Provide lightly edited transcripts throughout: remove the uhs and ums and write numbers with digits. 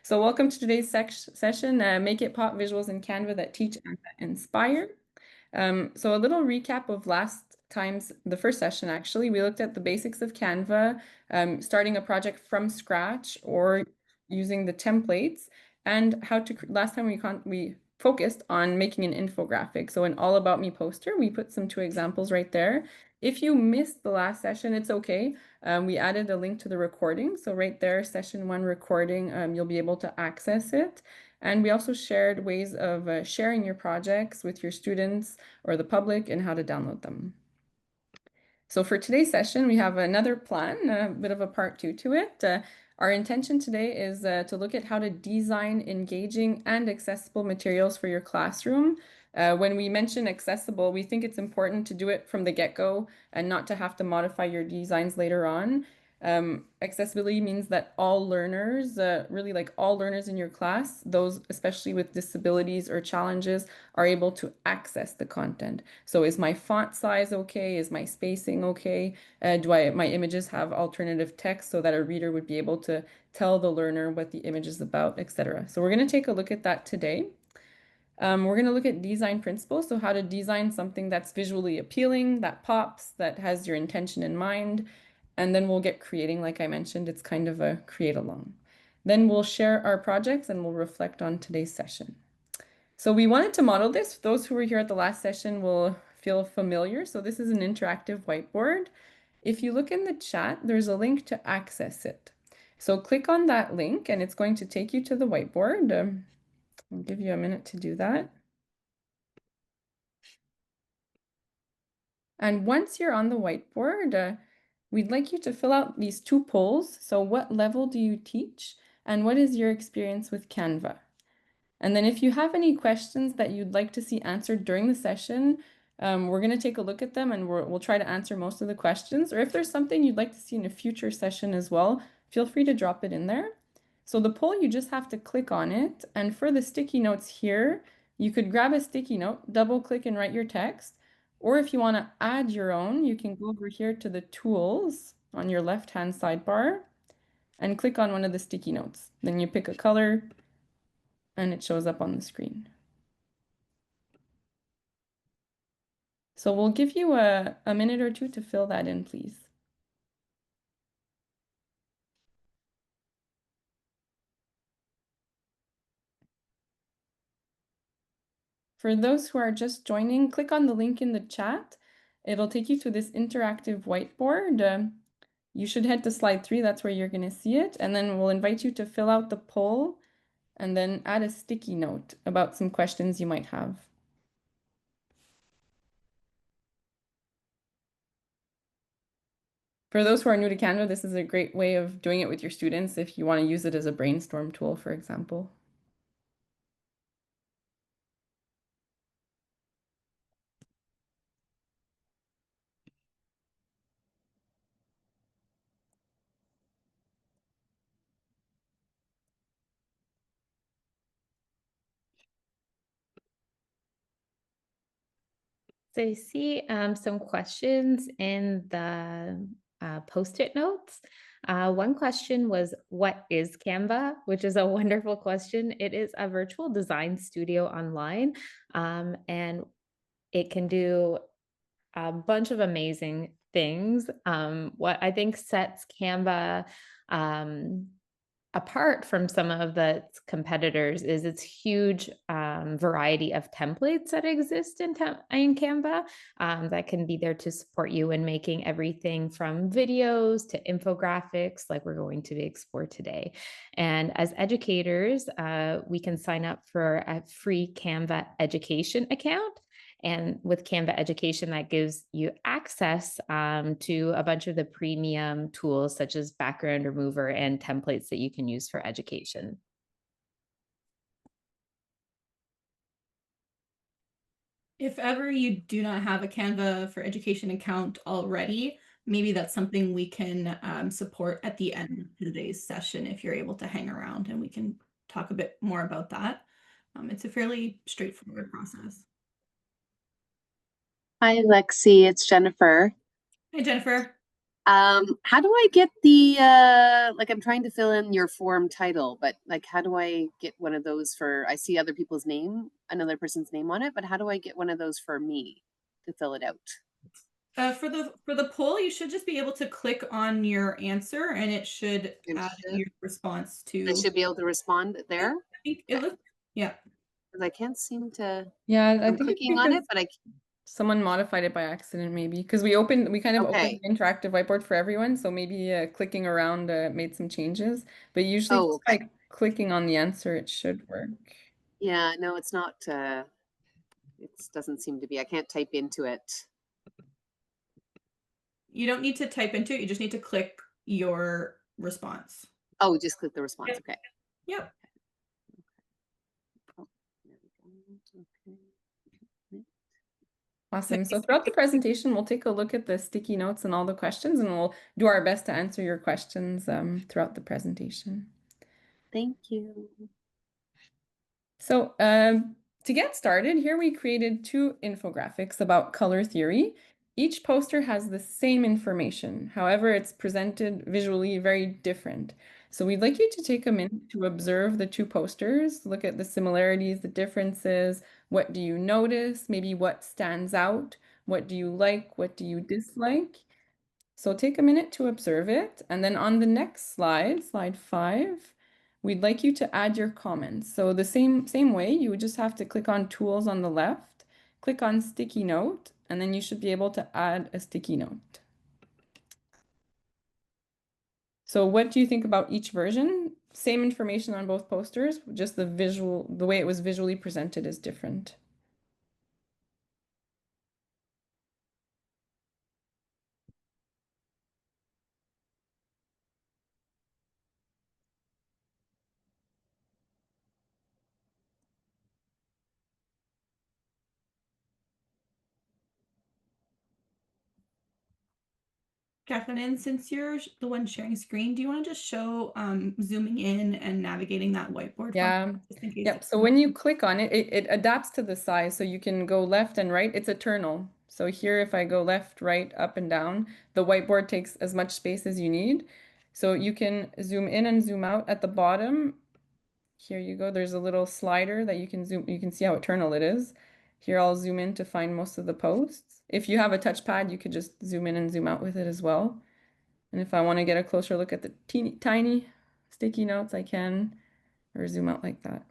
So welcome to today's session, Make It Pop Visuals in Canva that Teach and that Inspire. So a little recap of the first session actually, we looked at the basics of Canva, starting a project from scratch or using the templates, and last time we focused on making an infographic. So an All About Me poster, we put two examples right there. If you missed the last session, it's okay. We added a link to the recording. So right there, session 1 recording, you'll be able to access it. And we also shared ways of sharing your projects with your students or the public and how to download them. So for today's session, we have another plan, a bit of a part 2 to it. Our intention today is to look at how to design engaging and accessible materials for your classroom. When we mention accessible, we think it's important to do it from the get-go and not to have to modify your designs later on. Accessibility means that all learners, really like all learners in your class, those especially with disabilities or challenges, are able to access the content. So is my font size okay? Is my spacing okay? My images have alternative text so that a reader would be able to tell the learner what the image is about, etc. So we're going to take a look at that today. We're going to look at design principles, so how to design something that's visually appealing, that pops, that has your intention in mind. And then we'll get creating, like I mentioned, it's kind of a create-along. Then we'll share our projects and we'll reflect on today's session. So we wanted to model this. Those who were here at the last session will feel familiar. So this is an interactive whiteboard. If you look in the chat, there's a link to access it. So click on that link and it's going to take you to the whiteboard. I'll give you a minute to do that. And once you're on the whiteboard, we'd like you to fill out these 2 polls. So what level do you teach? And what is your experience with Canva? And then if you have any questions that you'd like to see answered during the session, we're going to take a look at them and we'll try to answer most of the questions. Or if there's something you'd like to see in a future session as well, feel free to drop it in there. So the poll, you just have to click on it. And for the sticky notes here, you could grab a sticky note, double click and write your text. Or if you want to add your own, you can go over here to the tools on your left-hand sidebar and click on one of the sticky notes. Then you pick a color and it shows up on the screen. So we'll give you a minute or 2 to fill that in, please. For those who are just joining, click on the link in the chat. It'll take you to this interactive whiteboard. You should head to slide 3, that's where you're going to see it. And then we'll invite you to fill out the poll and then add a sticky note about some questions you might have. For those who are new to Canva, this is a great way of doing it with your students if you want to use it as a brainstorm tool, for example. So I see some questions in the post-it notes. One question was, what is Canva? Which is a wonderful question. It is a virtual design studio online, and it can do a bunch of amazing things. What I think sets Canva apart from some of the competitors is its huge variety of templates that exist in Canva that can be there to support you in making everything from videos to infographics like we're going to explore today. And as educators, we can sign up for a free Canva education account. And with Canva Education, that gives you access to a bunch of the premium tools such as background remover and templates that you can use for education. If ever you do not have a Canva for Education account already, maybe that's something we can support at the end of today's session if you're able to hang around, and we can talk a bit more about that. It's a fairly straightforward process. Hi, Lexi. It's Jennifer. Hi, Jennifer. How do I get the like I'm trying to fill in your form title, but like how do I get one of those for I see other people's name, another person's name on it, but how do I get one of those for me to fill it out? For the poll, you should just be able to click on your answer and it should add your response I to. should be able to respond there. I think it looks, yeah. Because I can't seem to. Yeah, I I'm think it's clicking on it, because but I someone modified it by accident, maybe because we kind of opened okay. the interactive whiteboard for everyone, so maybe clicking around made some changes. But usually, Oh, just okay. by clicking on the answer, it should work. Yeah, no, it's not. It doesn't seem to be. I can't type into it. You don't need to type into it. You just need to click your response. Oh, just click the response. Yep. Okay. Yep. Oh, there we go. Okay. Awesome. So throughout the presentation, we'll take a look at the sticky notes and all the questions, and we'll do our best to answer your questions throughout the presentation. Thank you. So to get started, here we created two infographics about color theory. Each poster has the same information. However, it's presented visually very different. So we'd like you to take a minute to observe the two posters, look at the similarities, the differences. What do you notice? Maybe what stands out? What do you like? What do you dislike? So take a minute to observe it. And then on the next slide, slide 5, we'd like you to add your comments. So the same way, you would just have to click on Tools on the left, click on Sticky Note, and then you should be able to add a sticky note. So what do you think about each version? Same information on both posters, just the way it was visually presented is different. Jacqueline, since you're the one sharing screen, do you want to just show zooming in and navigating that whiteboard Yeah. function, just in case Yep. So when you click on it, it adapts to the size. So you can go left and right. It's eternal. So here, if I go left, right, up and down, the whiteboard takes as much space as you need. So you can zoom in and zoom out at the bottom. Here you go. There's a little slider that you can zoom. You can see how eternal it is. Here, I'll zoom in to find most of the posts. If you have a touchpad, you could just zoom in and zoom out with it as well. And if I want to get a closer look at the teeny tiny sticky notes, I can, or zoom out like that.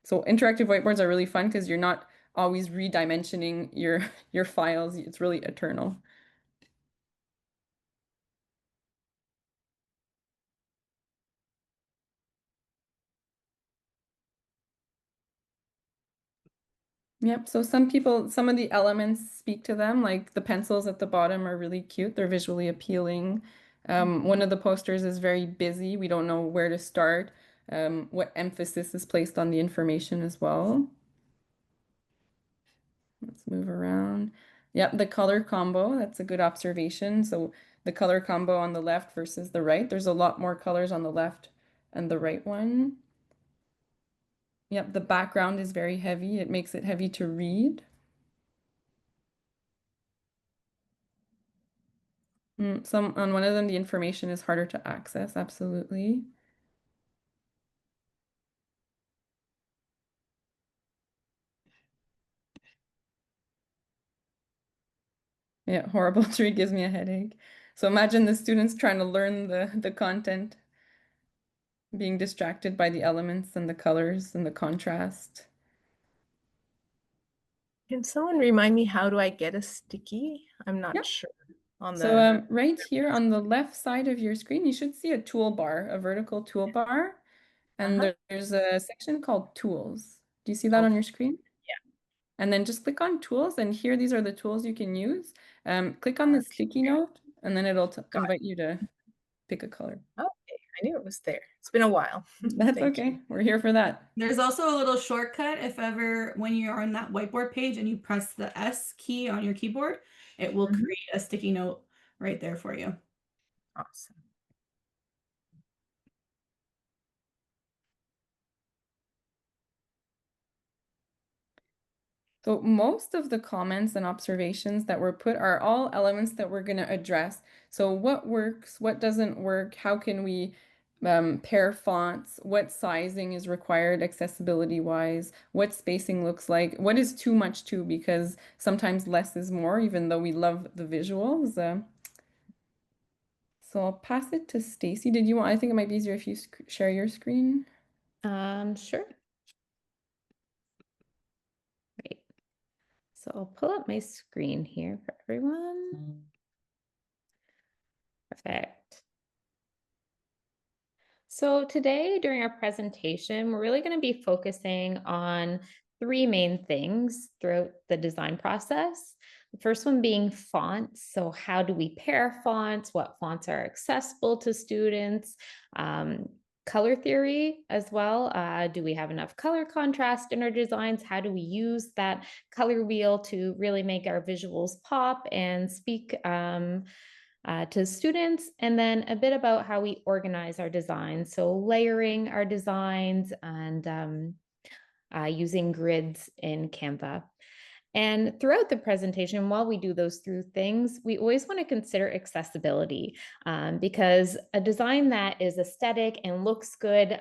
So interactive whiteboards are really fun because you're not always redimensioning your files. It's really eternal. Yep, so some of the elements speak to them, like the pencils at the bottom are really cute. They're visually appealing. One of the posters is very busy. We don't know where to start, what emphasis is placed on the information as well. Let's move around. Yep, the color combo, that's a good observation. So the color combo on the left versus the right, there's a lot more colors on the left and the right one. Yep, the background is very heavy. It makes it heavy to read. Some on one of them, the information is harder to access, absolutely. Yeah, horrible tree gives me a headache. So imagine the students trying to learn the content, being distracted by the elements and the colors and the contrast. Can someone remind me how do I get a sticky? I'm not Yeah. sure on So the right here on the left side of your screen, you should see a toolbar, a vertical toolbar, and there's a section called Tools. Do you see that on your screen? Yeah. And then just click on Tools, and here these are the tools you can use. Click on the sticky note, and then it'll invite you to pick a color. Okay, I knew it was there. It's been a while. That's Thank okay. you. We're here for that. There's also a little shortcut if ever when you're on that whiteboard page and you press the S key on your keyboard, it will create a sticky note right there for you. Awesome. So most of the comments and observations that were put are all elements that we're going to address. So what works, what doesn't work, how can we pair fonts, what sizing is required accessibility wise, what spacing looks like, what is too much too, because sometimes less is more, even though we love the visuals. So I'll pass it to Stacy. Did you want, I think it might be easier if you share your screen. Sure. Great. So I'll pull up my screen here for everyone. Perfect. So today during our presentation, we're really going to be focusing on three main things throughout the design process. The first one being fonts. So how do we pair fonts? What fonts are accessible to students? Color theory as well. Do we have enough color contrast in our designs? How do we use that color wheel to really make our visuals pop and speak to students? And then a bit about how we organize our designs. So layering our designs and using grids in Canva. And throughout the presentation, while we do those through things, we always want to consider accessibility because a design that is aesthetic and looks good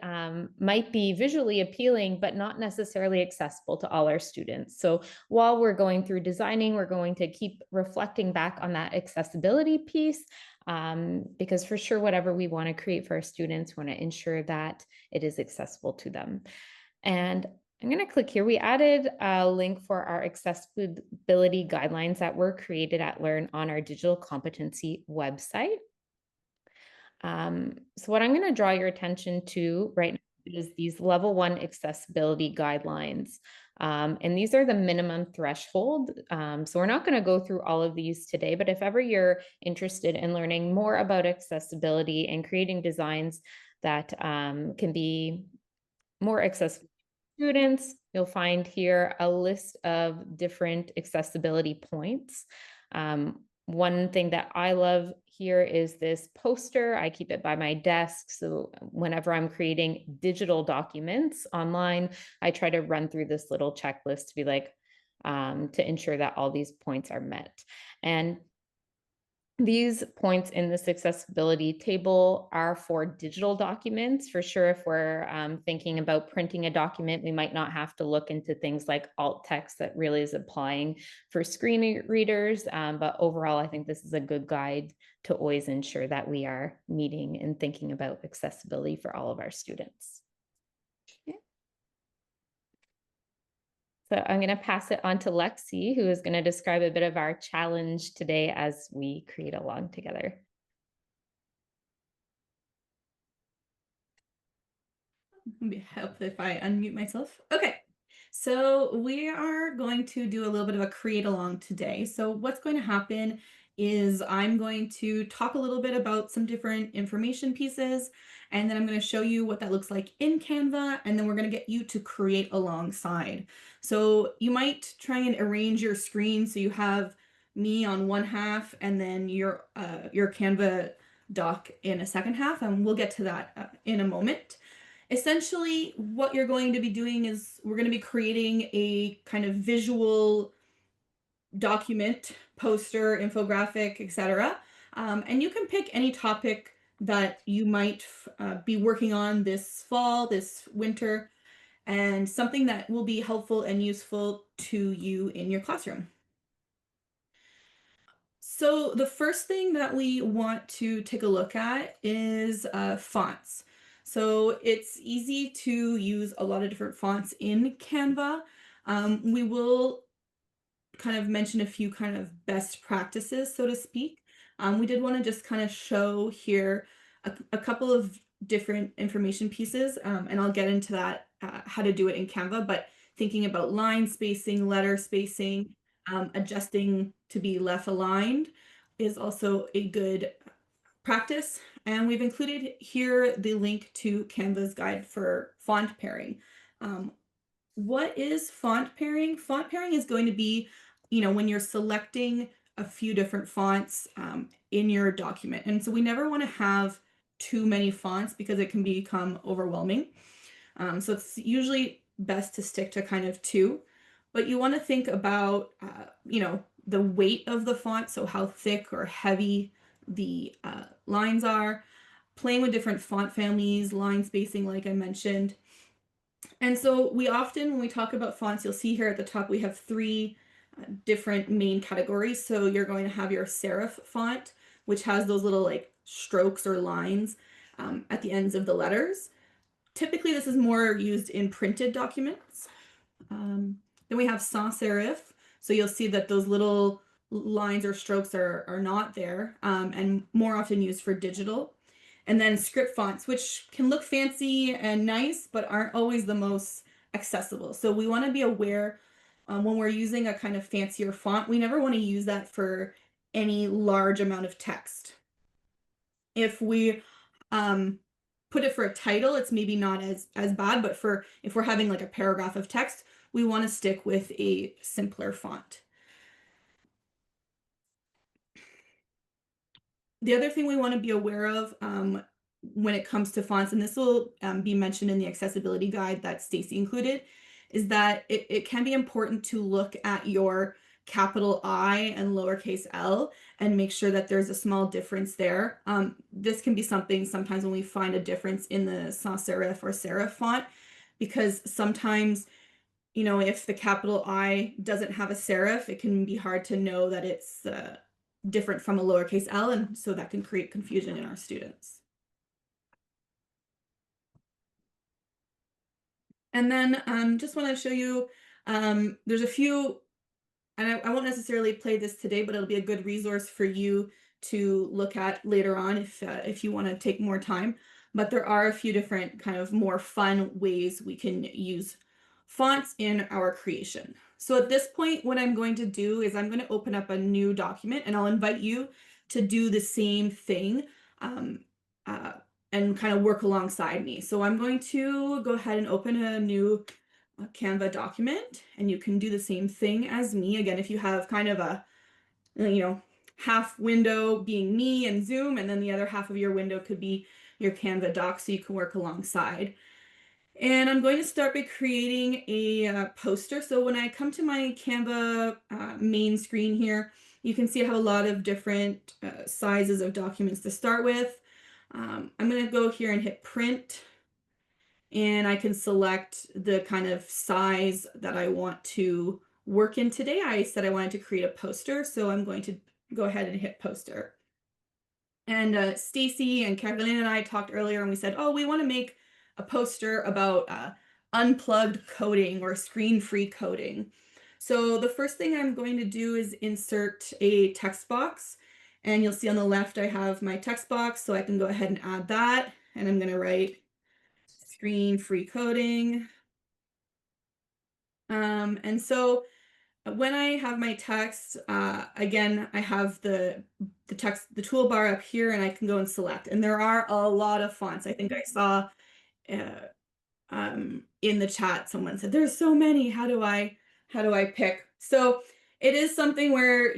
might be visually appealing, but not necessarily accessible to all our students. So while we're going through designing, we're going to keep reflecting back on that accessibility piece because for sure, whatever we want to create for our students, we want to ensure that it is accessible to them. And I'm going to click here. We added a link for our accessibility guidelines that were created at Learn on our digital competency website. So what I'm going to draw your attention to right now is these level 1 accessibility guidelines. And these are the minimum threshold. So we're not going to go through all of these today, but if ever you're interested in learning more about accessibility and creating designs that can be more accessible students, you'll find here a list of different accessibility points. One thing that I love here is this poster. I keep it by my desk. So whenever I'm creating digital documents online, I try to run through this little checklist to be like, to ensure that all these points are met. And these points in this accessibility table are for digital documents. For sure, if we're thinking about printing a document, we might not have to look into things like alt text that really is applying for screen readers. But overall, I think this is a good guide to always ensure that we are meeting and thinking about accessibility for all of our students. Okay. So I'm going to pass it on to Lexi, who is going to describe a bit of our challenge today as we create along together. Help if I unmute myself. Okay, so we are going to do a little bit of a create along today. So what's going to happen is I'm going to talk a little bit about some different information pieces, and then I'm going to show you what that looks like in Canva, and then we're going to get you to create alongside. So you might try and arrange your screen so you have me on one half and then your Canva doc in a second half, and we'll get to that in a moment. Essentially, what you're going to be doing is we're going to be creating a kind of visual document, poster, infographic, etc. And you can pick any topic that you might be working on this fall, this winter, and something that will be helpful and useful to you in your classroom. So the first thing that we want to take a look at is fonts. So it's easy to use a lot of different fonts in Canva. We will kind of mention a few kind of best practices, so to speak. We did want to just kind of show here a couple of different information pieces, and I'll get into that, how to do it in Canva, but thinking about line spacing, letter spacing, adjusting to be left aligned is also a good practice. And we've included here the link to Canva's guide for font pairing. What is font pairing? Font pairing is going to be, when you're selecting a few different fonts in your document. And so we never want to have too many fonts because it can become overwhelming. So it's usually best to stick to kind of two. but you want to think about, the weight of the font, so how thick or heavy the lines are, playing with different font families, line spacing, like I mentioned. And so we often, when we talk about fonts, you'll see here at the top, we have three different main categories. So you're going to have your serif font, which has those little like strokes or lines at the ends of the letters. Typically, this is more used in printed documents. Then we have sans serif. So you'll see that those little lines or strokes are not there, and more often used for digital. And then script fonts, which can look fancy and nice, but aren't always the most accessible. So we want to be aware when we're using a kind of fancier font, we never want to use that for any large amount of text. If we put it for a title, it's maybe not as bad, but if we're having like a paragraph of text, we want to stick with a simpler font. The other thing we want to be aware of when it comes to fonts, and this will be mentioned in the accessibility guide that Stacy included, is that it can be important to look at your capital I and lowercase l and make sure that there's a small difference there. This can be something sometimes when we find a difference in the sans serif or serif font, because sometimes, if the capital I doesn't have a serif, it can be hard to know that it's different from a lowercase l, and so that can create confusion in our students. And then just want to show you, there's a few, and I won't necessarily play this today, but it'll be a good resource for you to look at later on if you want to take more time. But there are a few different kind of more fun ways we can use fonts in our creation. So at this point, what I'm going to do is I'm going to open up a new document, and I'll invite you to do the same thing and kind of work alongside me. So I'm going to go ahead and open a new Canva document, and you can do the same thing as me. Again, if you have kind of a, half window being me and Zoom, and then the other half of your window could be your Canva doc, so you can work alongside. And I'm going to start by creating a poster. So when I come to my Canva main screen here, you can see I have a lot of different sizes of documents to start with. I'm going to go here and hit print, and I can select the kind of size that I want to work in today. I said I wanted to create a poster, so I'm going to go ahead and hit poster. And Stacy and Caroline and I talked earlier, and we said, oh, we want to make a poster about unplugged coding or screen-free coding. So the first thing I'm going to do is insert a text box. And you'll see on the left, I have my text box, so I can go ahead and add that. And I'm going to write screen-free coding. And so when I have my text, again, I have the text, the toolbar up here, and I can go and select. And there are a lot of fonts. I think I saw in the chat, someone said, there's so many, how do I pick? So it is something where,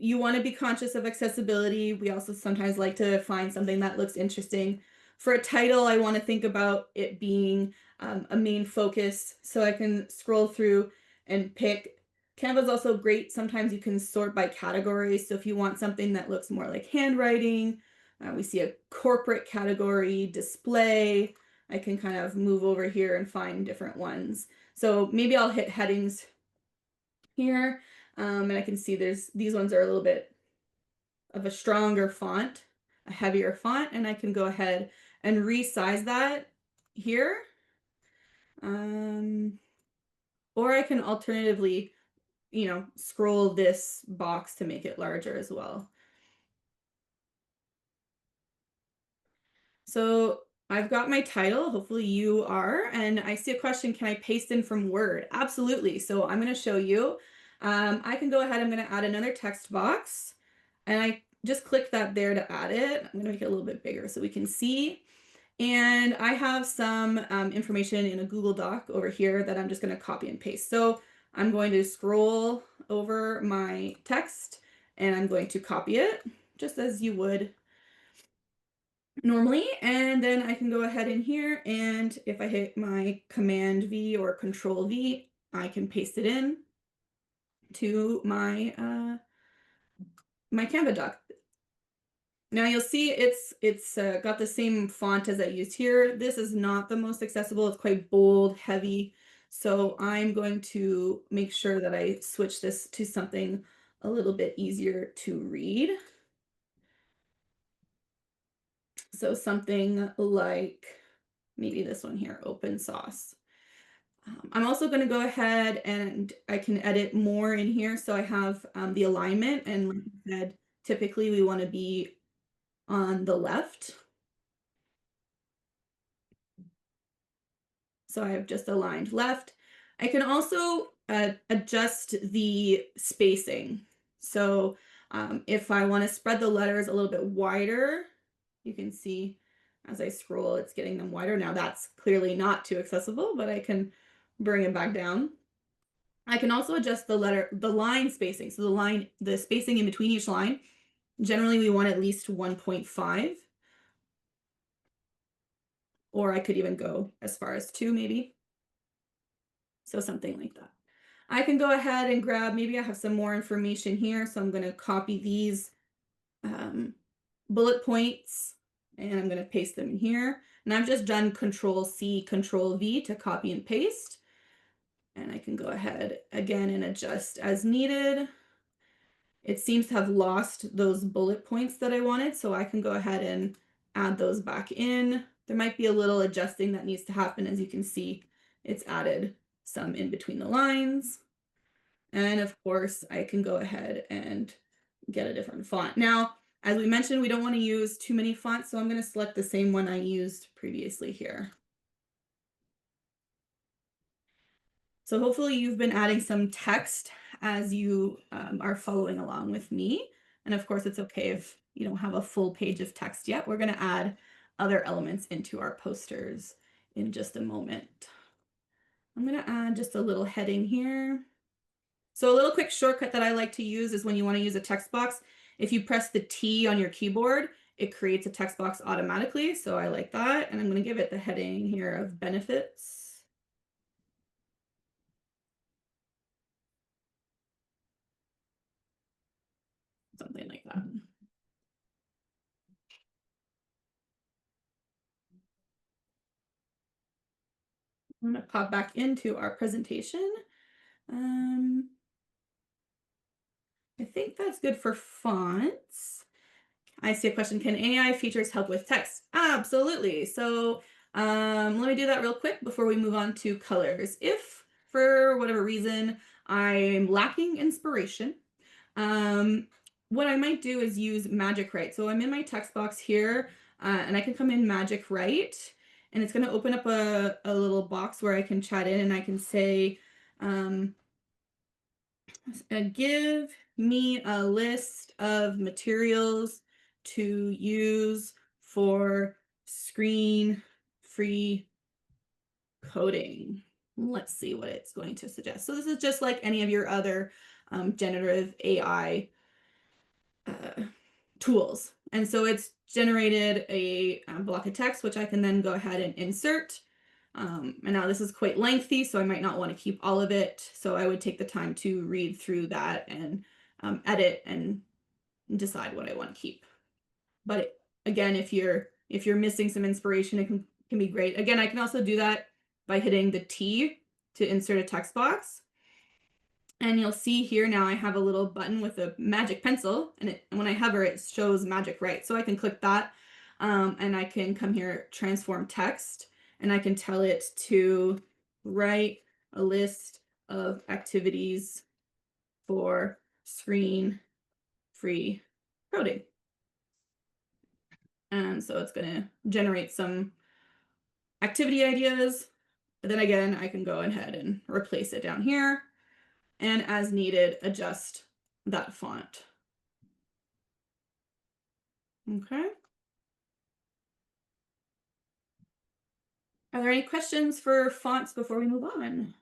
you want to be conscious of accessibility. We also sometimes like to find something that looks interesting. For a title, I want to think about it being a main focus, so I can scroll through and pick. Canva is also great. Sometimes you can sort by categories. So if you want something that looks more like handwriting, we see a corporate category, display. I can kind of move over here and find different ones. So maybe I'll hit headings here, and I can see these ones are a little bit of a stronger font, a heavier font, and I can go ahead and resize that here. Or I can alternatively, scroll this box to make it larger as well. So I've got my title, hopefully you are, and I see a question, can I paste in from Word? Absolutely. So I'm going to show you. I can go ahead, I'm going to add another text box, and I just click that there to add it. I'm going to make it a little bit bigger so we can see. And I have some information in a Google Doc over here that I'm just going to copy and paste. So I'm going to scroll over my text, and I'm going to copy it just as you would normally, and then I can go ahead in here, and if I hit my Command V or Control V, I can paste it in to my my Canva doc. Now you'll see it's got the same font as I used here. This is not the most accessible. It's quite bold, heavy. So I'm going to make sure that I switch this to something a little bit easier to read. So something like maybe this one here, open sauce. I'm also going to go ahead and I can edit more in here. So I have the alignment, and like I said, typically we want to be on the left. So I have just aligned left. I can also adjust the spacing. So if I want to spread the letters a little bit wider, you can see as I scroll, it's getting them wider. Now that's clearly not too accessible, but I can bring it back down. I can also adjust the line spacing. So the spacing in between each line. Generally, we want at least 1.5. Or I could even go as far as 2 maybe. So something like that. I can go ahead and grab, maybe I have some more information here. So I'm going to copy these bullet points and I'm going to paste them in here. And I've just done Control-C, Control-V to copy and paste. And I can go ahead again and adjust as needed. It seems to have lost those bullet points that I wanted, so I can go ahead and add those back in. There might be a little adjusting that needs to happen. As you can see, it's added some in between the lines. And of course, I can go ahead and get a different font. Now, as we mentioned, we don't want to use too many fonts, so I'm going to select the same one I used previously here. So hopefully you've been adding some text as you are following along with me. And of course, it's okay if you don't have a full page of text yet. We're going to add other elements into our posters in just a moment. I'm going to add just a little heading here. So a little quick shortcut that I like to use is when you want to use a text box, if you press the T on your keyboard, it creates a text box automatically. So I like that. And I'm going to give it the heading here of benefits. Something like that. I'm going to pop back into our presentation. I think that's good for fonts. I see a question, can AI features help with text? Absolutely. So let me do that real quick before we move on to colors. If for whatever reason I'm lacking inspiration, what I might do is use Magic Write. So I'm in my text box here and I can come in Magic Write and it's going to open up a little box where I can chat in and I can say, give me a list of materials to use for screen-free coding. Let's see what it's going to suggest. So this is just like any of your other generative AI tools. And so it's generated a block of text, which I can then go ahead and insert. And now this is quite lengthy, so I might not want to keep all of it. So I would take the time to read through that and edit and decide what I want to keep. But again, if you're missing some inspiration, it can be great. Again, I can also do that by hitting the T to insert a text box. And you'll see here now I have a little button with a magic pencil, and when I hover, it shows Magic Write. So I can click that, and I can come here, transform text, and I can tell it to write a list of activities for screen-free coding. And so it's going to generate some activity ideas. But then again, I can go ahead and replace it down here. And as needed, adjust that font. Okay. Are there any questions for fonts before we move on?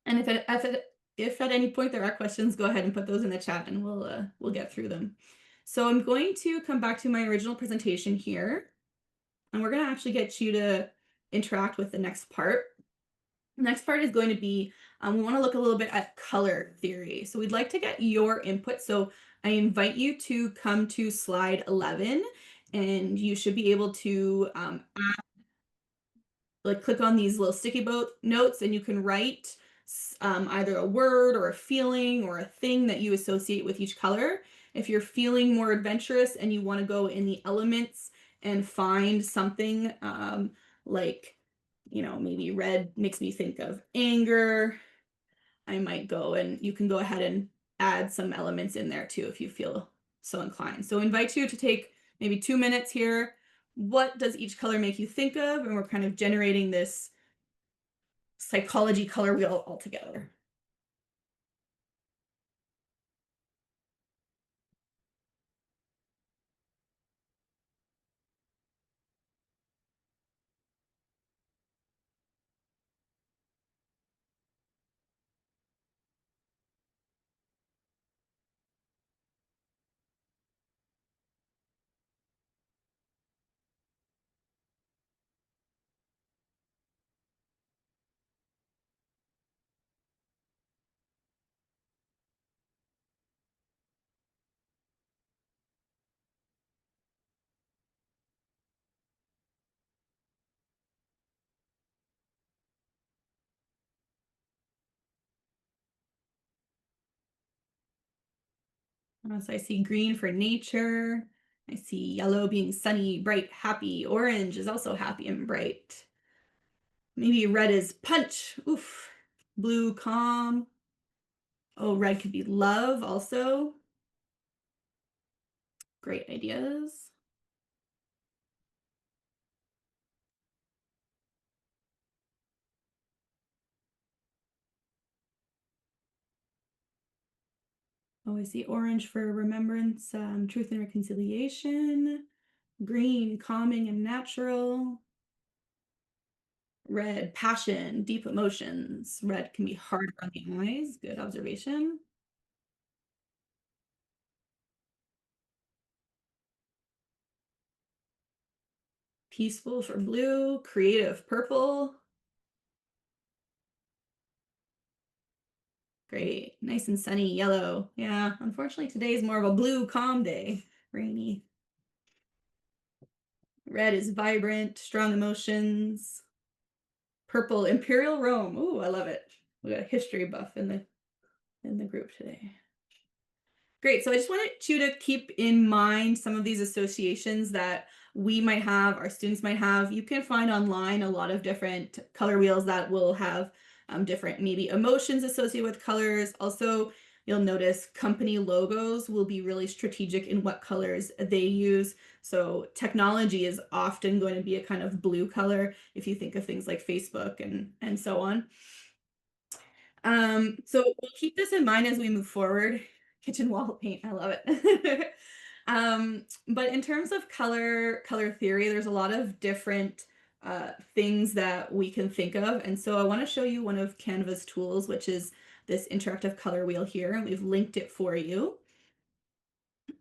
And if at any point there are questions, go ahead and put those in the chat and we'll get through them. So I'm going to come back to my original presentation here. And we're going to actually get you to interact with the next part. The next part is going to be, we want to look a little bit at color theory. So we'd like to get your input. So I invite you to come to slide 11, and you should be able to click on these little sticky notes, and you can write either a word or a feeling or a thing that you associate with each color. If you're feeling more adventurous and you want to go in the elements and find something like, maybe red makes me think of anger, I might go, and you can go ahead and add some elements in there too if you feel so inclined. So I invite you to take maybe 2 minutes here. What does each color make you think of? And we're kind of generating this psychology color wheel all together. So I see green for nature. I see yellow being sunny, bright, happy. Orange is also happy and bright. Maybe red is punch. Oof. Blue, calm. Oh, red could be love also. Great ideas. Oh, I see orange for remembrance, truth and reconciliation. Green, calming and natural. Red, passion, deep emotions. Red can be harder on the eyes. Good observation. Peaceful for blue. Creative, purple. Great. Nice and sunny, yellow. Yeah, unfortunately today is more of a blue, calm day. Rainy. Red is vibrant, strong emotions. Purple, Imperial Rome. Ooh, I love it. We got a history buff in the group today. Great. So I just wanted you to keep in mind some of these associations that we might have, our students might have. You can find online a lot of different color wheels that will have different maybe emotions associated with colors. Also, you'll notice company logos will be really strategic in what colors they use. So technology is often going to be a kind of blue color if you think of things like Facebook and so on. So we'll keep this in mind as we move forward. Kitchen wall paint, I love it. But in terms of color theory, there's a lot of different things that we can think of. And so I want to show you one of Canva's tools, which is this interactive color wheel here, and we've linked it for you.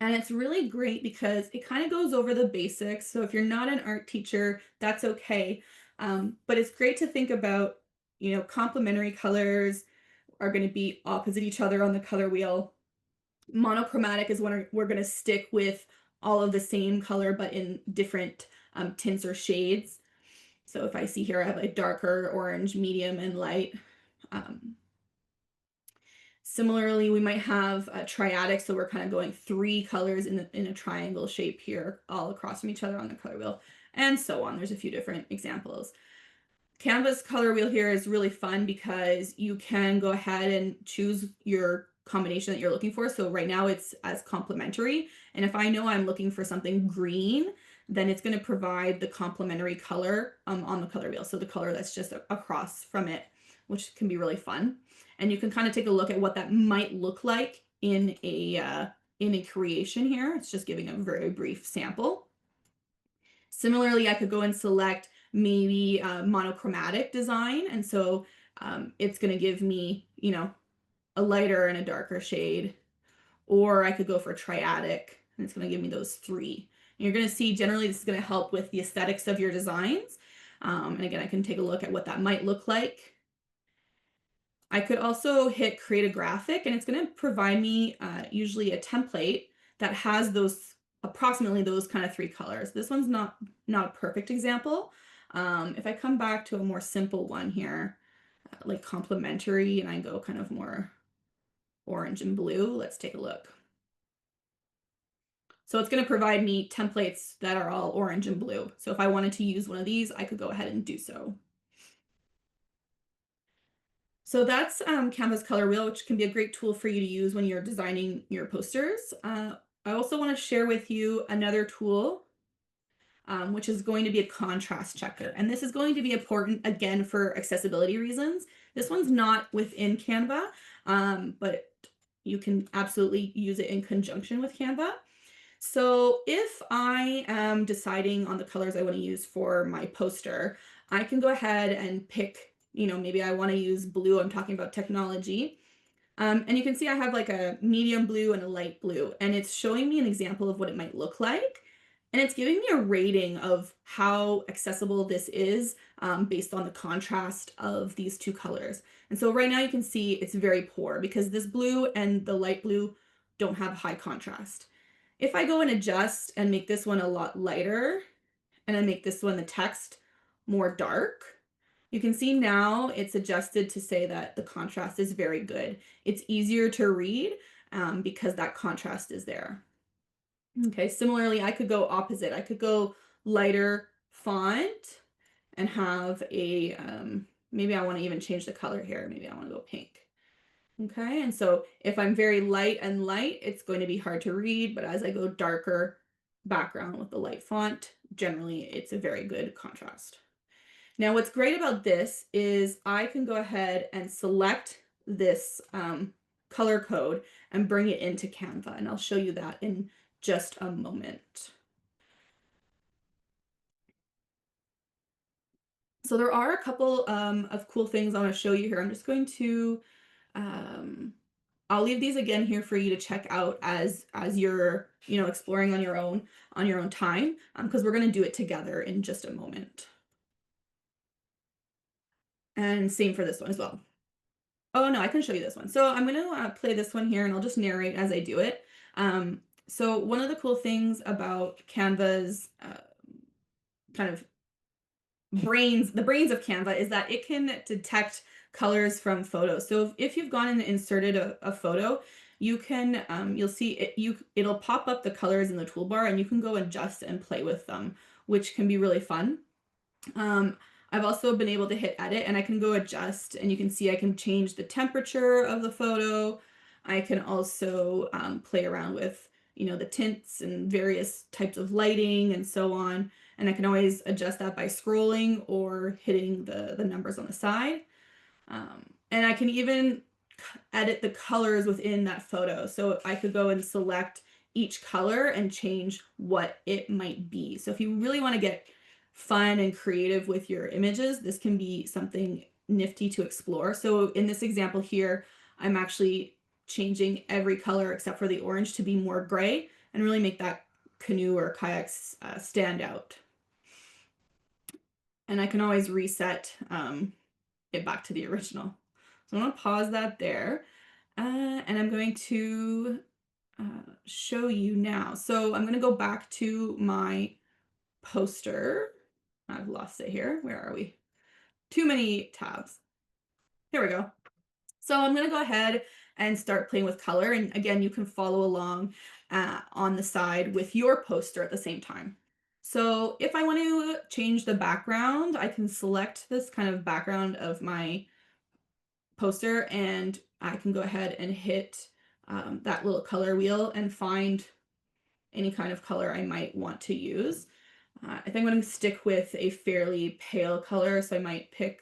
And it's really great because it kind of goes over the basics. So if you're not an art teacher, that's okay. But it's great to think about, complementary colors are going to be opposite each other on the color wheel. Monochromatic is when we're going to stick with all of the same color, but in different tints or shades. So if I see here, I have a darker orange, medium, and light. Similarly, we might have a triadic, so we're kind of going 3 colors in a triangle shape here, all across from each other on the color wheel, and so on. There's a few different examples. Canva's color wheel here is really fun because you can go ahead and choose your combination that you're looking for. So right now it's as complementary. And if I know I'm looking for something green, then it's going to provide the complementary color on the color wheel. So the color that's just across from it, which can be really fun. And you can kind of take a look at what that might look like in a creation here. It's just giving a very brief sample. Similarly, I could go and select maybe a monochromatic design. And so it's going to give me, a lighter and a darker shade. Or I could go for triadic, and it's going to give me those 3. And you're going to see generally this is going to help with the aesthetics of your designs. And again, I can take a look at what that might look like. I could also hit create a graphic, and it's going to provide me usually a template that has those approximately those kind of 3 colors. This one's not a perfect example. If I come back to a more simple one here, like complementary, and I go kind of more orange and blue, let's take a look. So it's going to provide me templates that are all orange and blue. So if I wanted to use one of these, I could go ahead and do so. So that's Canva's color wheel, which can be a great tool for you to use when you're designing your posters. I also want to share with you another tool, which is going to be a contrast checker. And this is going to be important, again, for accessibility reasons. This one's not within Canva, but you can absolutely use it in conjunction with Canva. So if I am deciding on the colors I want to use for my poster, I can go ahead and pick, maybe I want to use blue. I'm talking about technology. And you can see I have like a medium blue and a light blue, and it's showing me an example of what it might look like. And it's giving me a rating of how accessible this is based on the contrast of these 2 colors. And so right now you can see it's very poor because this blue and the light blue don't have high contrast. If I go and adjust and make this one a lot lighter, and then make this one, the text, more dark, you can see now it's adjusted to say that the contrast is very good. It's easier to read because that contrast is there. Okay, similarly, I could go opposite. I could go lighter font and have a, maybe I want to even change the color here. Maybe I want to go pink. Okay, and so if I'm very light, it's going to be hard to read, but as I go darker background with the light font, generally it's a very good contrast. Now, what's great about this is I can go ahead and select this color code and bring it into Canva, and I'll show you that in just a moment. So there are a couple of cool things I want to show you here. I'm just going to I'll leave these again here for you to check out as you're exploring on your own time, because we're going to do it together in just a moment. And same for this one as well. Oh no, I can show you this one. So I'm going to play this one here, and I'll just narrate as I do it. So one of the cool things about Canva's kind of the brains of Canva is that it can detect colors from photos. So if you've gone and inserted a photo, you can you'll see it'll pop up the colors in the toolbar, and you can go adjust and play with them, which can be really fun. I've also been able to hit edit, and I can go adjust, and you can see I can change the temperature of the photo. I can also play around with the tints and various types of lighting and so on. And I can always adjust that by scrolling or hitting the numbers on the side. And I can even edit the colors within that photo. So I could go and select each color and change what it might be. So if you really want to get fun and creative with your images, this can be something nifty to explore. So in this example here, I'm actually changing every color except for the orange to be more gray and really make that canoe or kayak stand out. And I can always reset it back to the original. So I'm going to pause that there. And I'm going to show you now. So I'm going to go back to my poster. I've lost it here. Where are we? Too many tabs. Here we go. So I'm going to go ahead and start playing with color. And again, you can follow along on the side with your poster at the same time. So if I want to change the background, I can select this kind of background of my poster, and I can go ahead and hit that little color wheel and find any kind of color I might want to use. I think I'm going to stick with a fairly pale color, so I might pick,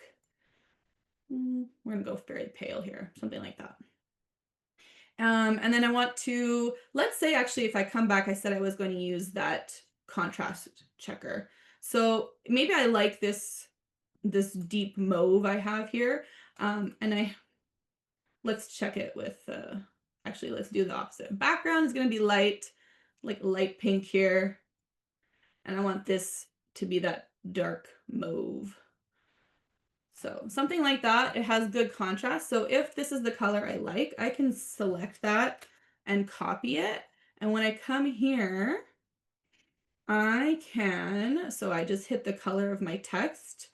we're going to go fairly pale here, something like that. And then I want to, let's say actually if I come back, I said I was going to use that contrast checker. So maybe I like this deep mauve I have here. And let's check it with, actually let's do the opposite. Background is going to be light, like light pink here. And I want this to be that dark mauve. So something like that. It has good contrast. So if this is the color I like, I can select that and copy it. And when I come here, I can, so I just hit the color of my text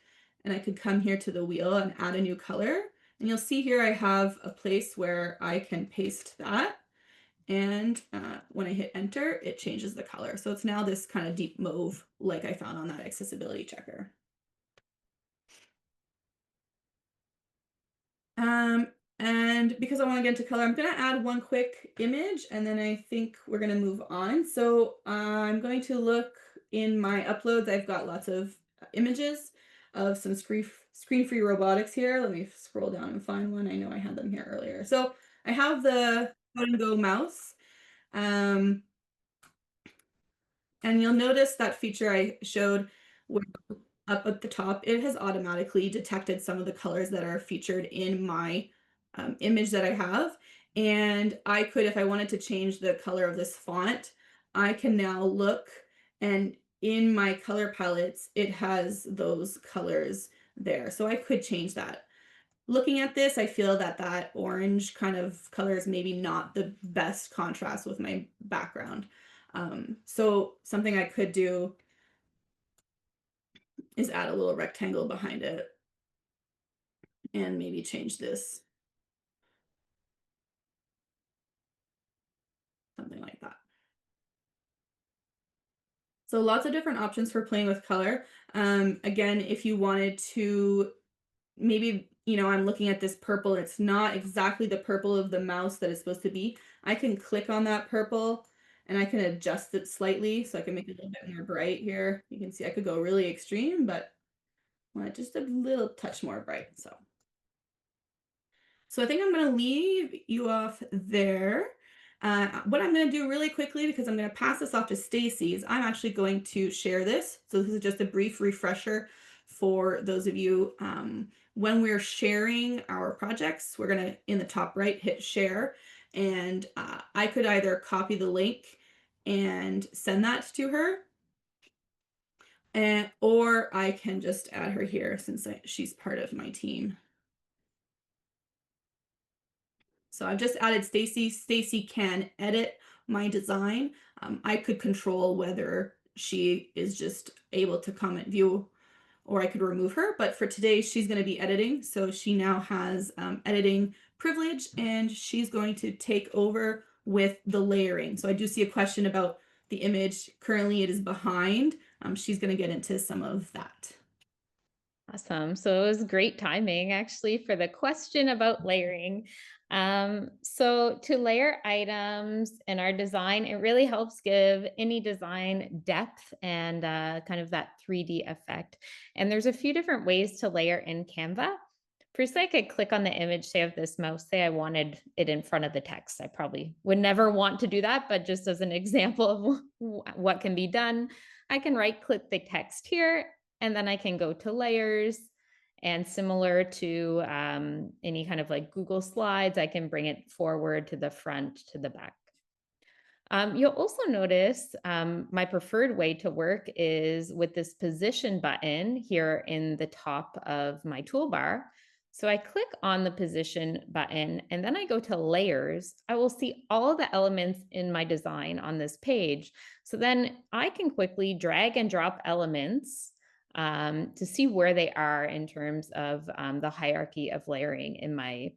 and I could come here to the wheel and add a new color. And you'll see here I have a place where I can paste that. And when I hit enter, it changes the color. So it's now this kind of deep mauve like I found on that accessibility checker. And because I want to get into color, I'm going to add one quick image and then I think we're going to move on. So I'm going to look in my uploads. I've got lots of images of some screen-free robotics here. Let me scroll down and find one. I know I had them here earlier. So I have the Cut and Go mouse. And you'll notice that feature I showed up at the top, it has automatically detected some of the colors that are featured in my image that I have. And I could, if I wanted to change the color of this font, I can now look, and in my color palettes, it has those colors there. So I could change that. Looking at this, I feel that that orange kind of color is maybe not the best contrast with my background. So something I could do is add a little rectangle behind it and maybe change this. Something like that. So lots of different options for playing with color. Again, if you wanted to, maybe, you know, I'm looking at this purple, it's not exactly the purple of the mouse that it's supposed to be. I can click on that purple and I can adjust it slightly so I can make it a little bit more bright here. You can see I could go really extreme, but I want it just a little touch more bright. So I think I'm going to leave you off there. What I'm going to do really quickly, because I'm going to pass this off to Stacy's, I'm actually going to share this. So this is just a brief refresher for those of you. When we're sharing our projects, we're going to, in the top right, hit share. And I could either copy the link and send that to her, or I can just add her here since she's part of my team. So I've just added Stacy. Stacy can edit my design. I could control whether she is just able to comment view, or I could remove her. But for today, she's going to be editing. So she now has editing privilege, and she's going to take over with the layering. So I do see a question about the image. Currently, it is behind. She's going to get into some of that. Awesome. So it was great timing actually for the question about layering. So to layer items in our design, it really helps give any design depth and kind of that 3D effect. And there's a few different ways to layer in Canva. First, I could click on the image, say of this mouse, say I wanted it in front of the text. I probably would never want to do that, but just as an example of what can be done, I can right click the text here, and then I can go to layers, and similar to any kind of like Google Slides, I can bring it forward to the front, to the back. You'll also notice my preferred way to work is with this position button here in the top of my toolbar. So I click on the position button and then I go to layers. I will see all the elements in my design on this page. So then I can quickly drag and drop elements to see where they are in terms of the hierarchy of layering in my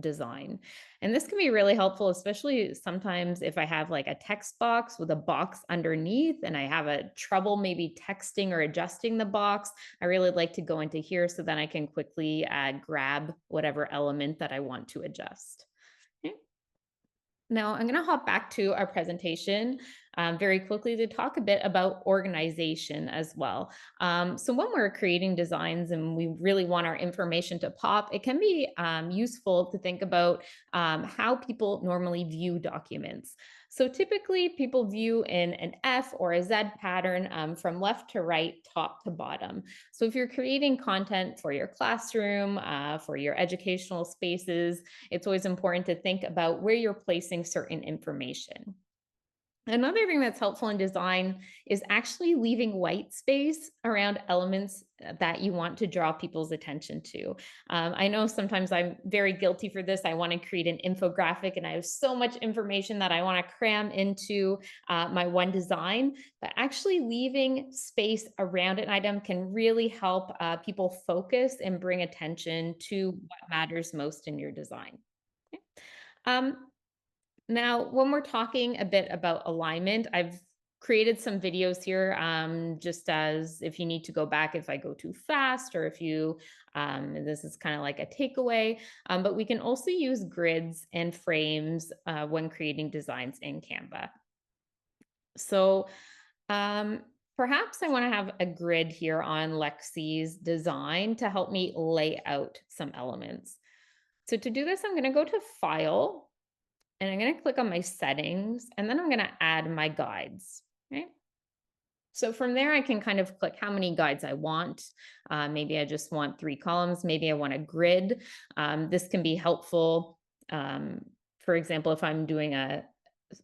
design. And this can be really helpful, especially sometimes if I have like a text box with a box underneath and I have a trouble maybe texting or adjusting the box. I really like to go into here so then I can quickly grab whatever element that I want to adjust. Okay. Now I'm going to hop back to our presentation very quickly to talk a bit about organization as well. So when we're creating designs and we really want our information to pop, it can be useful to think about how people normally view documents. So typically people view in an F or a Z pattern from left to right, top to bottom. So if you're creating content for your classroom, for your educational spaces, it's always important to think about where you're placing certain information. Another thing that's helpful in design is actually leaving white space around elements that you want to draw people's attention to. I know sometimes I'm very guilty for this. I want to create an infographic and I have so much information that I want to cram into my one design, but actually leaving space around an item can really help people focus and bring attention to what matters most in your design. Okay. Now, when we're talking a bit about alignment, I've created some videos here just as if you need to go back if I go too fast, or if you, this is kind of like a takeaway, but we can also use grids and frames when creating designs in Canva. So perhaps I want to have a grid here on Lexi's design to help me lay out some elements. So to do this, I'm going to go to File, and I'm going to click on my settings, and then I'm going to add my guides. Okay. So from there, I can kind of click how many guides I want. Maybe I just want 3 columns. Maybe I want a grid. This can be helpful. For example, if I'm doing a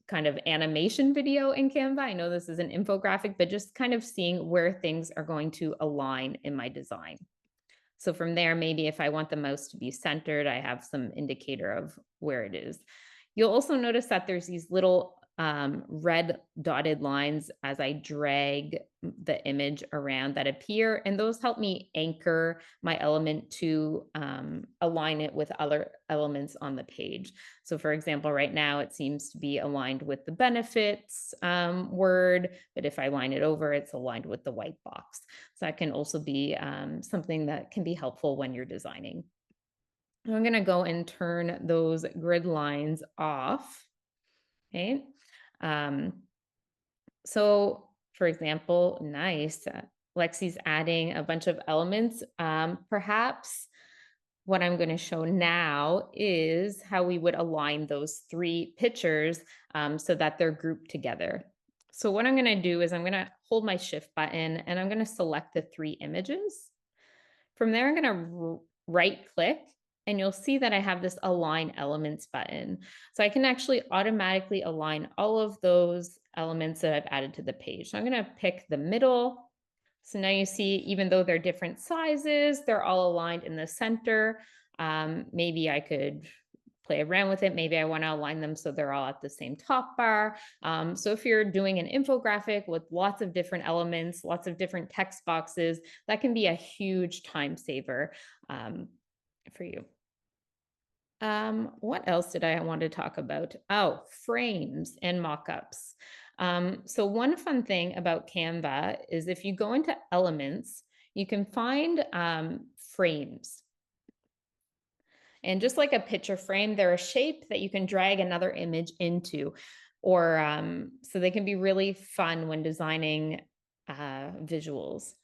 kind of animation video in Canva, I know this is an infographic, but just kind of seeing where things are going to align in my design. So from there, maybe if I want the mouse to be centered, I have some indicator of where it is. You'll also notice that there's these little red dotted lines as I drag the image around that appear, and those help me anchor my element to align it with other elements on the page. So for example, right now it seems to be aligned with the benefits word, but if I line it over, it's aligned with the white box. So that can also be something that can be helpful when you're designing. I'm going to go and turn those grid lines off. Okay. So for example, nice. Lexi's adding a bunch of elements. Perhaps what I'm going to show now is how we would align those 3 pictures so that they're grouped together. So what I'm going to do is I'm going to hold my shift button and I'm going to select the 3 images. From there, I'm going to right click, and you'll see that I have this align elements button. So I can actually automatically align all of those elements that I've added to the page. So I'm going to pick the middle. So now you see, even though they're different sizes, they're all aligned in the center. Maybe I could play around with it. Maybe I want to align them so they're all at the same top bar. So if you're doing an infographic with lots of different elements, lots of different text boxes, that can be a huge time saver for you. What else did I want to talk about? Oh, frames and mockups. So one fun thing about Canva is if you go into elements, you can find frames. And just like a picture frame, they're a shape that you can drag another image into, or so they can be really fun when designing visuals.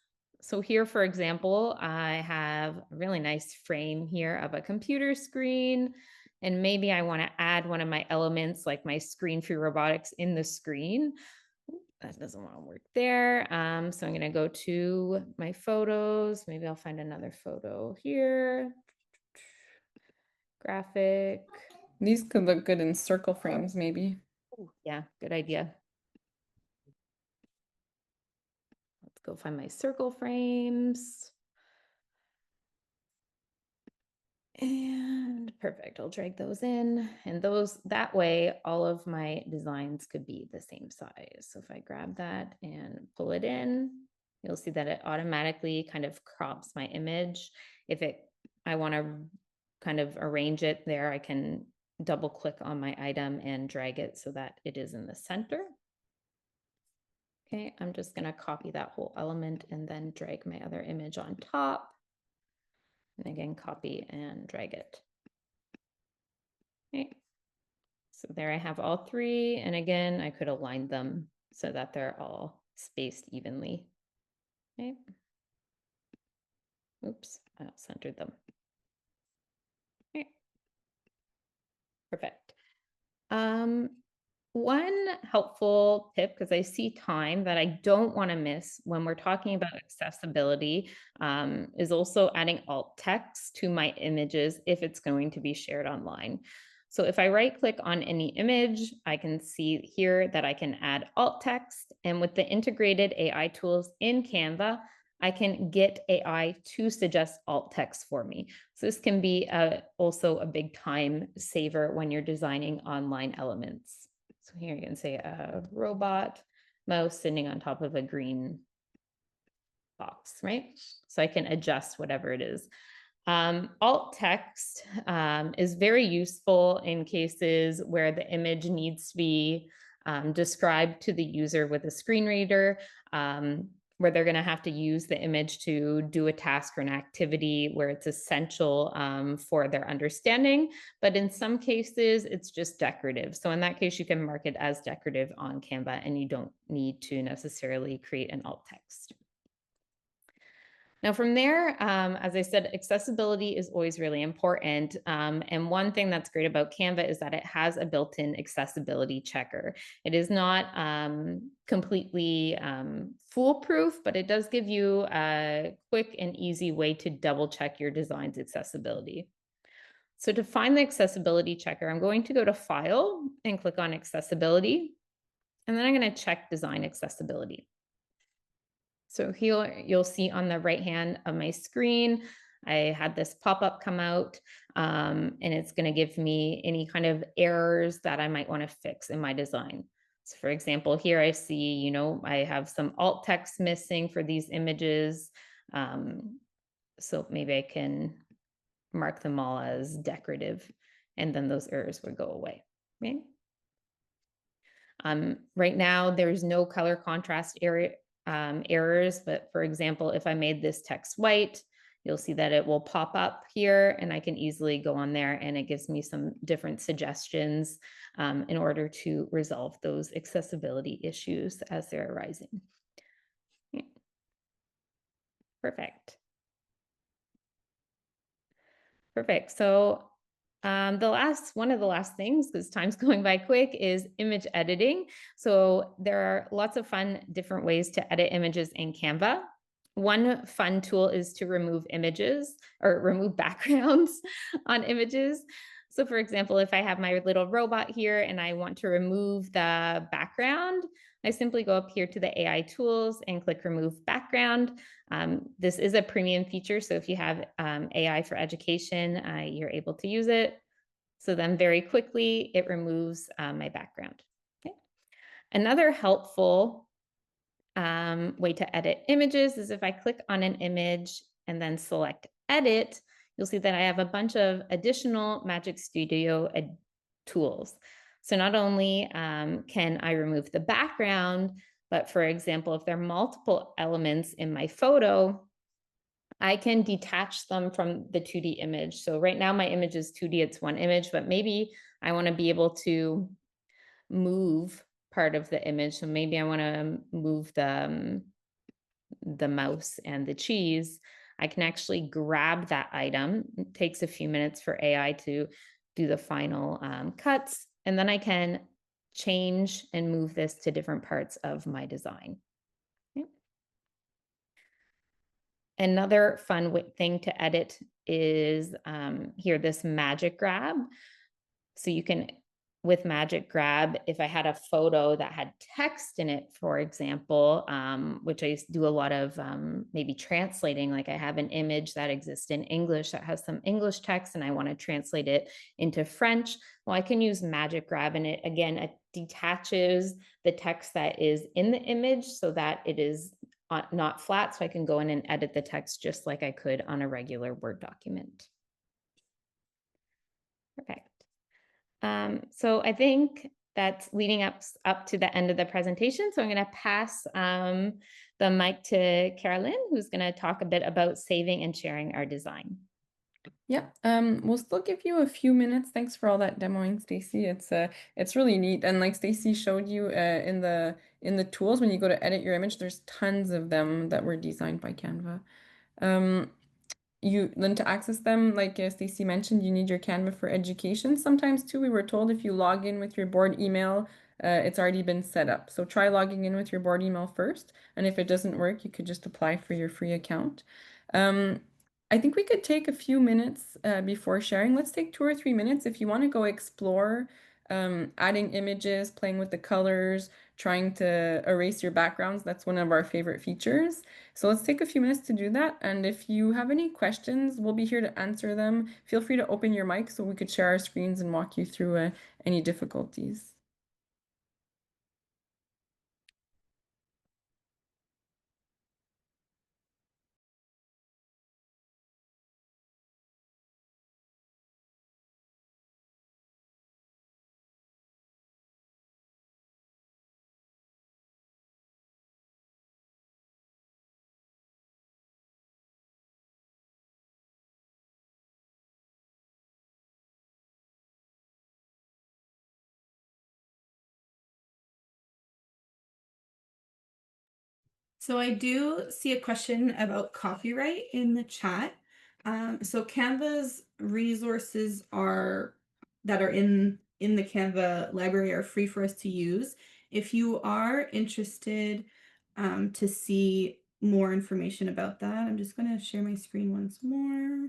So here, for example, I have a really nice frame here of a computer screen, and maybe I want to add one of my elements like my screen for robotics in the screen. That doesn't want to work there. So I'm going to go to my photos. Maybe I'll find another photo here. Graphic. These could look good in circle frames, maybe. Ooh, yeah, good idea. Let's go find my circle frames. And perfect, I'll drag those in, and those, that way, all of my designs could be the same size. So if I grab that and pull it in, you'll see that it automatically kind of crops my image. If I want to kind of arrange it there, I can double click on my item and drag it so that it is in the center. Okay, I'm just going to copy that whole element and then drag my other image on top. And again, copy and drag it. Okay, so there I have all 3. And again, I could align them so that they're all spaced evenly. Okay. Oops, I centered them. Okay. Perfect. One helpful tip, because I see time that I don't want to miss when we're talking about accessibility, is also adding alt text to my images if it's going to be shared online. So if I right click on any image, I can see here that I can add alt text. And with the integrated AI tools in Canva, I can get AI to suggest alt text for me. So this can be also a big time saver when you're designing online elements. So here you can say a robot mouse sitting on top of a green box, right? So I can adjust whatever it is. Alt text is very useful in cases where the image needs to be described to the user with a screen reader, where they're going to have to use the image to do a task or an activity where it's essential for their understanding. But in some cases, it's just decorative. So in that case, you can mark it as decorative on Canva, and you don't need to necessarily create an alt text. Now from there, as I said, accessibility is always really important. And one thing that's great about Canva is that it has a built-in accessibility checker. It is not completely foolproof, but it does give you a quick and easy way to double check your design's accessibility. So to find the accessibility checker, I'm going to go to File and click on Accessibility. And then I'm going to check Design Accessibility. So here you'll see on the right hand of my screen, I had this pop-up come out, and it's going to give me any kind of errors that I might want to fix in my design. So for example, here I see, you know, I have some alt text missing for these images. So maybe I can mark them all as decorative, and then those errors would go away. Okay. Right now, there's no color contrast errors, but for example, if I made this text white, you'll see that it will pop up here, and I can easily go on there, and it gives me some different suggestions in order to resolve those accessibility issues as they're arising. Yeah. Perfect. Perfect. So one of the last things, because time's going by quick, is image editing. So there are lots of fun different ways to edit images in Canva. One fun tool is to remove images or remove backgrounds on images. So for example, if I have my little robot here and I want to remove the background, I simply go up here to the AI tools and click remove background. This is a premium feature, so if you have AI for education, you're able to use it. So then very quickly, it removes my background. Okay. Another helpful way to edit images is if I click on an image and then select edit, you'll see that I have a bunch of additional Magic Studio tools. So not only can I remove the background, but for example, if there are multiple elements in my photo, I can detach them from the 2D image. So right now my image is 2D, it's one image, but maybe I want to be able to move part of the image. So maybe I want to move the mouse and the cheese. I can actually grab that item. It takes a few minutes for AI to do the final cuts. And then I can change and move this to different parts of my design. Okay. Another fun thing to edit is here, this magic grab. So you can, with magic grab, if I had a photo that had text in it, for example, which I do a lot of maybe translating, like I have an image that exists in English that has some English text and I want to translate it into French. Well, I can use magic grab, and it detaches the text that is in the image so that it is not flat. So I can go in and edit the text just like I could on a regular Word document. Perfect. So I think that's leading up to the end of the presentation. So I'm going to pass the mic to Carolyn, who's going to talk a bit about saving and sharing our design. Yeah, we'll still give you a few minutes. Thanks for all that demoing, Stacey. It's really neat, and like Stacey showed you in the tools, when you go to edit your image, there's tons of them that were designed by Canva. Then to access them, like Stacey mentioned, you need your Canva for education. Sometimes too, we were told if you log in with your board email, it's already been set up. So try logging in with your board email first, and if it doesn't work, you could just apply for your free account. I think we could take a few minutes before sharing. Let's take 2 or 3 minutes if you want to go explore adding images, playing with the colors, trying to erase your backgrounds. That's one of our favorite features. So let's take a few minutes to do that. And if you have any questions, we'll be here to answer them. Feel free to open your mic so we could share our screens and walk you through any difficulties. So I do see a question about copyright in the chat. So Canva's resources that are in the Canva library are free for us to use. If you are interested to see more information about that, I'm just going to share my screen once more.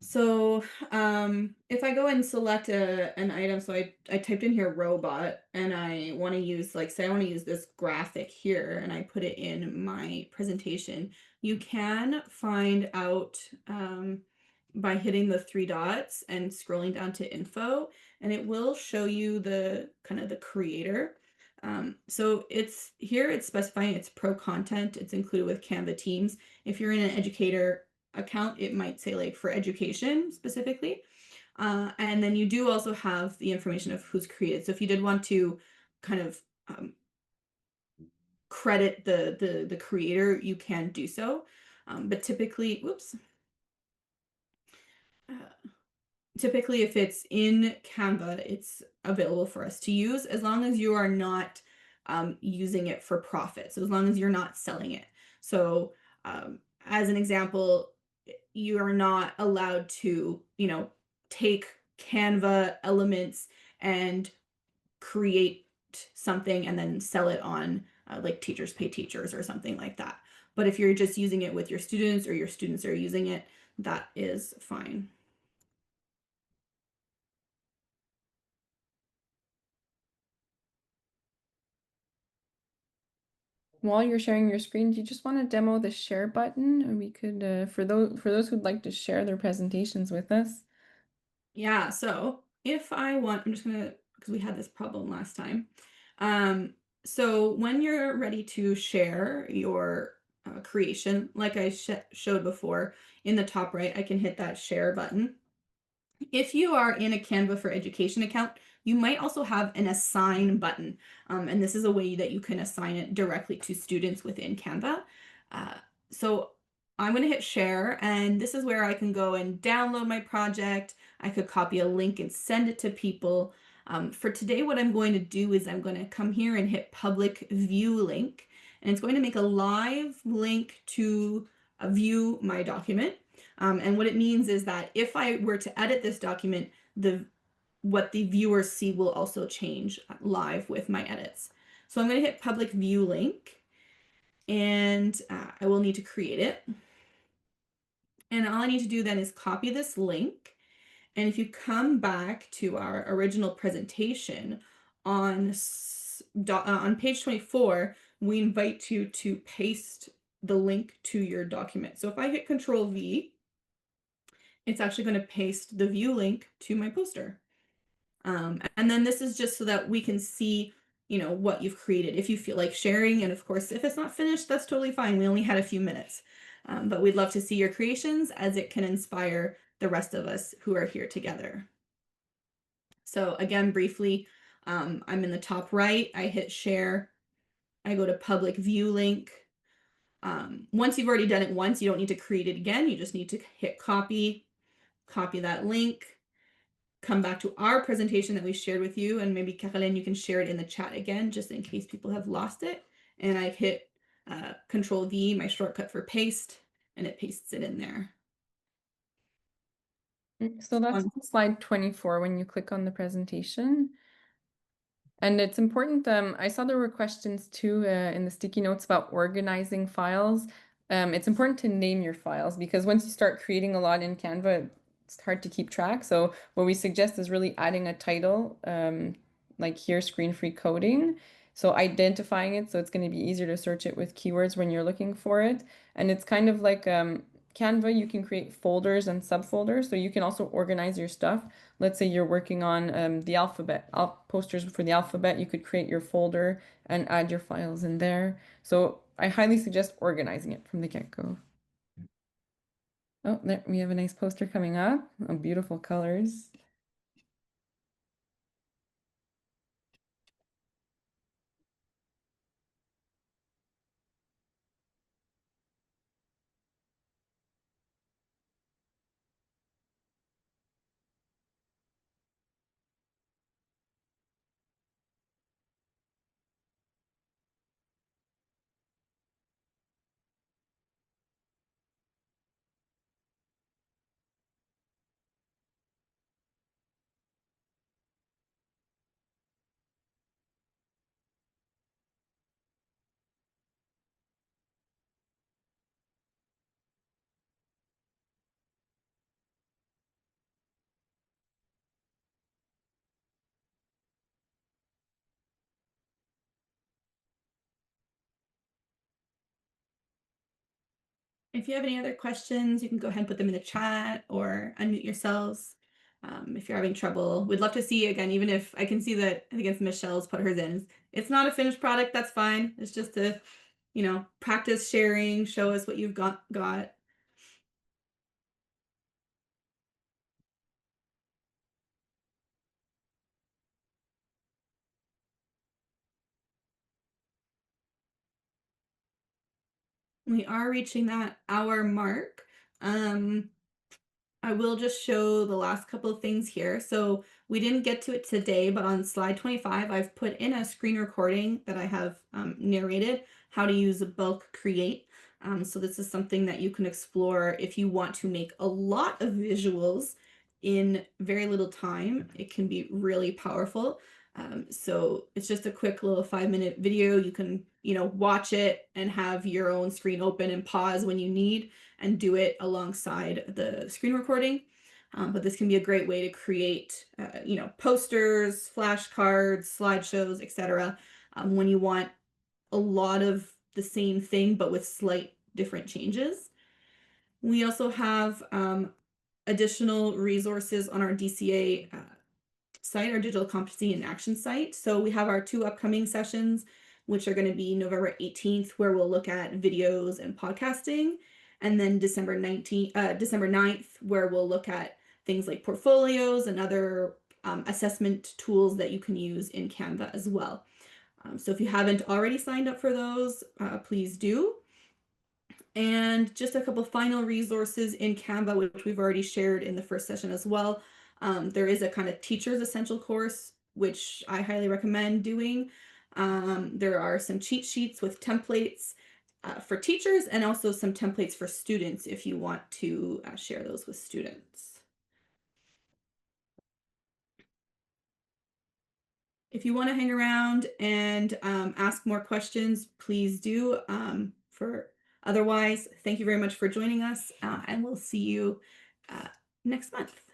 So if I go and select an item, so I typed in here robot and I want to use, like, say I want to use this graphic here and I put it in my presentation, you can find out by hitting the 3 dots and scrolling down to info, and it will show you the kind of the creator. So it's specifying it's pro content, it's included with Canva Teams. If you're in an educator account, it might say like for education specifically. And then you do also have the information of who's created. So if you did want to kind of credit the creator, you can do so. But typically, typically if it's in Canva, it's available for us to use as long as you are not using it for profit. So as long as you're not selling it. So as an example, you are not allowed to, take Canva elements and create something and then sell it on like Teachers Pay Teachers or something like that. But if you're just using it with your students or your students are using it, that is fine. While you're sharing your screen, do you just want to demo the share button? And we could, for those who'd like to share their presentations with us. Yeah, so if I want, I'm just gonna, because we had this problem last time. So when you're ready to share your creation, like I showed before, in the top right, I can hit that share button. If you are in a Canva for Education account, you might also have an assign button. And this is a way that you can assign it directly to students within Canva. So I'm going to hit share, and this is where I can go and download my project. I could copy a link and send it to people. For today, what I'm going to do is I'm going to come here and hit public view link, and it's going to make a live link to view my document. And what it means is that if I were to edit this document, what the viewers see will also change live with my edits. So I'm going to hit public view link, and I will need to create it. And all I need to do then is copy this link. And if you come back to our original presentation on page 24, we invite you to paste the link to your document. So if I hit Control V, it's actually going to paste the view link to my poster. And then this is just so that we can see, what you've created. If you feel like sharing, and of course, if it's not finished, that's totally fine. We only had a few minutes. But we'd love to see your creations as it can inspire the rest of us who are here together. So again, briefly, I'm in the top right. I hit share. I go to public view link. Once you've already done it once, you don't need to create it again. You just need to hit copy that link, come back to our presentation that we shared with you, and maybe Caroline, you can share it in the chat again, just in case people have lost it. And I hit Control V, my shortcut for paste, and it pastes it in there. So that's on slide 24 when you click on the presentation. And it's important, I saw there were questions too in the sticky notes about organizing files. It's important to name your files because once you start creating a lot in Canva, it's hard to keep track. So what we suggest is really adding a title, like here, screen-free coding. So identifying it, so it's going to be easier to search it with keywords when you're looking for it. And it's kind of like Canva, you can create folders and subfolders, so you can also organize your stuff. Let's say you're working on the alphabet, posters for the alphabet, you could create your folder and add your files in there. So I highly suggest organizing it from the get-go. Oh, there we have a nice poster coming up. Oh, beautiful colors. If you have any other questions, you can go ahead and put them in the chat or unmute yourselves. If you're having trouble, we'd love to see you again, even if I can see that, I think it's Michelle's put hers in. It's not a finished product, that's fine. It's just to, practice sharing, show us what you've got. We are reaching that hour mark. I will just show the last couple of things here. So we didn't get to it today, but on slide 25, I've put in a screen recording that I have narrated how to use a bulk create. So this is something that you can explore if you want to make a lot of visuals in very little time. It can be really powerful. So it's just a quick little 5-minute video. You can, watch it and have your own screen open and pause when you need and do it alongside the screen recording. But this can be a great way to create, posters, flashcards, slideshows, etc. When you want a lot of the same thing, but with slight different changes. We also have additional resources on our DCA site, our digital competency and action site. So we have our 2 upcoming sessions, which are going to be November 18th, where we'll look at videos and podcasting, and then December 9th, where we'll look at things like portfolios and other assessment tools that you can use in Canva as well. So if you haven't already signed up for those, please do. And just a couple final resources in Canva, which we've already shared in the first session as well. There is a kind of teacher's essential course, which I highly recommend doing. There are some cheat sheets with templates for teachers and also some templates for students if you want to share those with students. If you want to hang around and ask more questions, please do. Otherwise, thank you very much for joining us, and we'll see you next month.